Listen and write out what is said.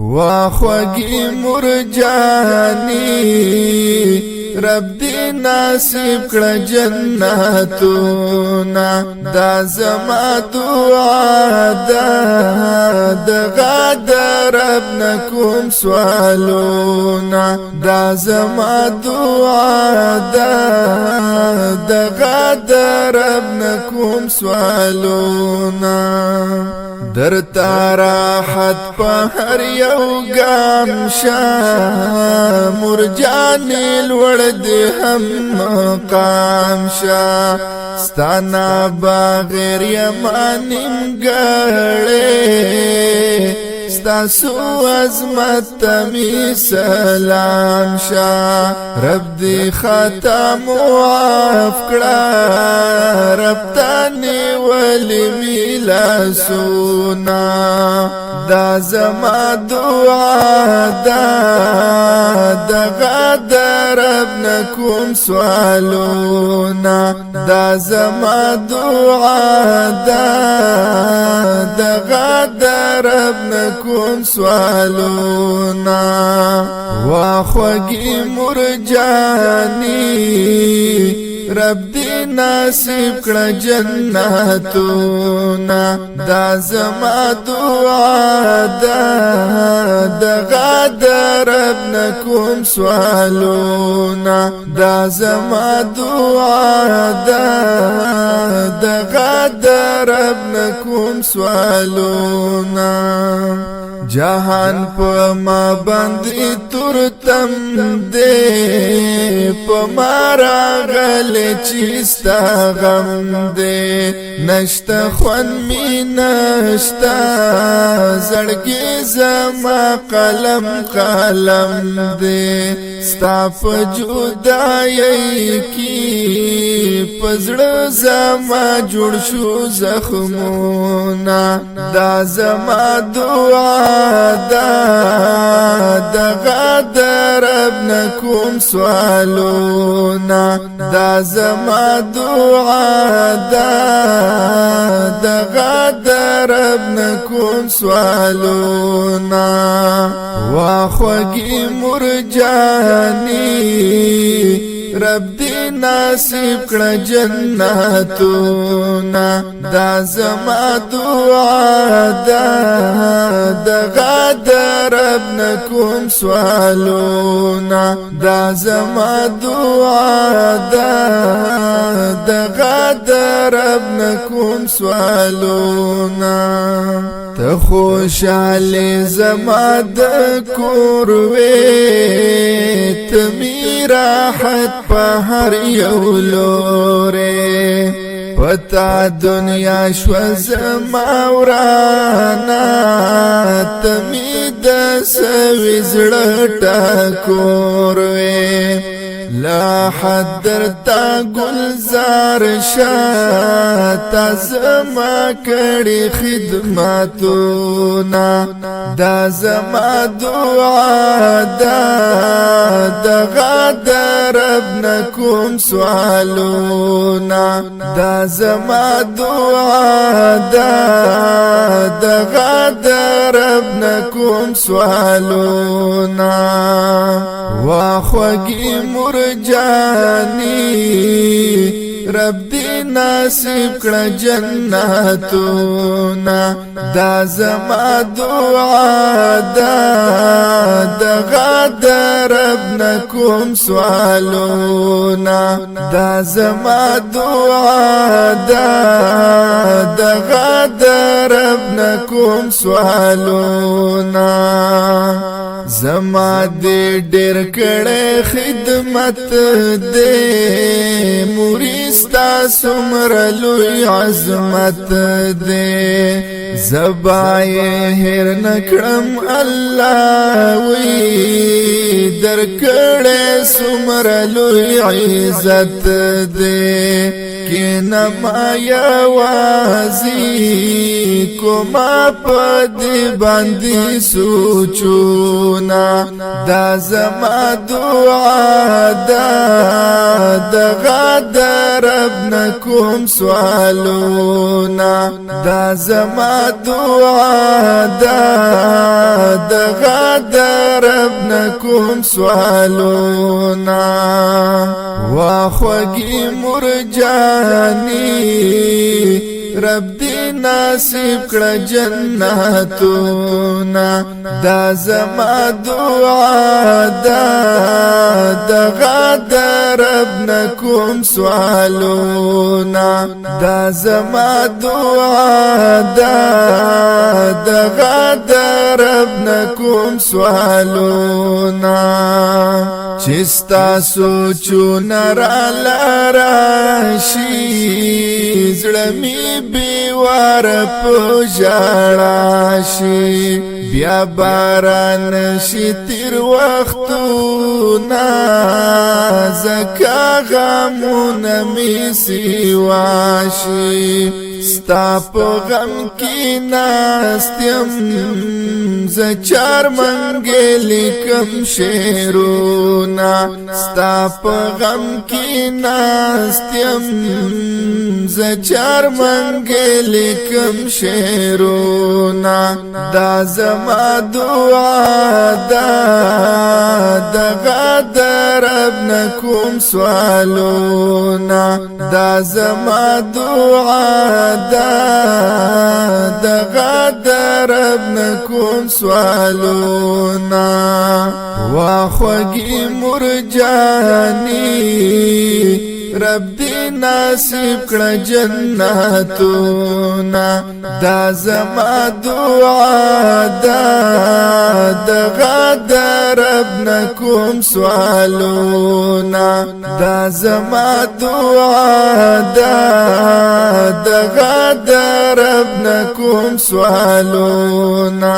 واخوگی مرجانی رب دی ناصیب کړه جنتونا دا زما دعا د غد رب نکوم سوالونا دا زما دعا د غد رب نکوم سوالونا در تاراحت په هر یو ګام شا مرجانی لوړ دې هم مقام شا ستانا بغیر یمانیم ګړې ستاسو عظمت می سلام شا رب دی خطا معاف کړه رب تانی ولی میلا سونا دا زما دعا د غد رب نکوم سوالونا دا زما دعا د غد رب نکوم سوالونا واخوگی مرجانی رب دی ناصیب کړه جنتونا دا زما دعا د غد رب نکوم سوالونا دا زما دعا د غد رب نکوم سوالونا جهان په ما باندې تورتم دې په مارا غل چستا غم دې نشتا خون می نشتا زړګي زما قلم دې ستا په جدای کی پزړه زما جوړ شو زخمونه دا زما دعا د غد رب نکوم سوالونا دا زما دعا د غد رب نکوم سوالونا واخوگی مرجانی رب دی ناصیب کړه جنتونا دا زما دعا د غد رب نکوم سوالونا دا زما دعا د غد رب نکوم سوالونا ته خوشاله زما د کور وې ته می راحت په هر یو لورې پتا دنیا شو زما ورانا ته می د سوي زړه ټکور وې لا حدر تا گلزار شا تا زما کڑی خدماتونا دا زما دعا د غد رب نکوم سوالونا دا زما دعا د غد رب نکوم سوالونا واخوگی مرجانی رب دی ناصیب کړه جنتونا دا زما دعا د غد رب نکوم سوالونا دا زما دعا د غد رب نکوم سوالونا زما دې ډېر کړه خدمت دې مریستا سمر لوی عظمت دې زبای هر نکړم الله وی درکړې سمره لوی عزت دې کینما یوازي کوما پدې باندې سوچونا دا زما دعا ده دغه رب نکوم سوالونا دا زما دعا ده دغه رب نکوم سوالونا واخوږي مرجاني رب دی نصیب کړه جنتونه دا زما دعا ده دغه رب نکوم سوالونه دا زما دعا ده دغه رب نکوم سوالونه چستا سوچونه را لراشي زړمی بیوار پوجاړه شي بیا باران شي تیر وختونه زکا غمونه می سیوا شي ستا په غم کې ناستم زچار منګې لیکم شعرونه ستا په غم کې ناستم زچار منګې لیکم شعرونه دا زما دعا ده دغه رب نکوم سوالونه دا زما دعا ده دغه رب نکوم سوالونه واخوږي مرجاني رب دی نصیب کړه جنتونه دا زما دعا ده دغه رب نکوم سوالونه دا زما دعا ده دغه رب نکوم سوالونه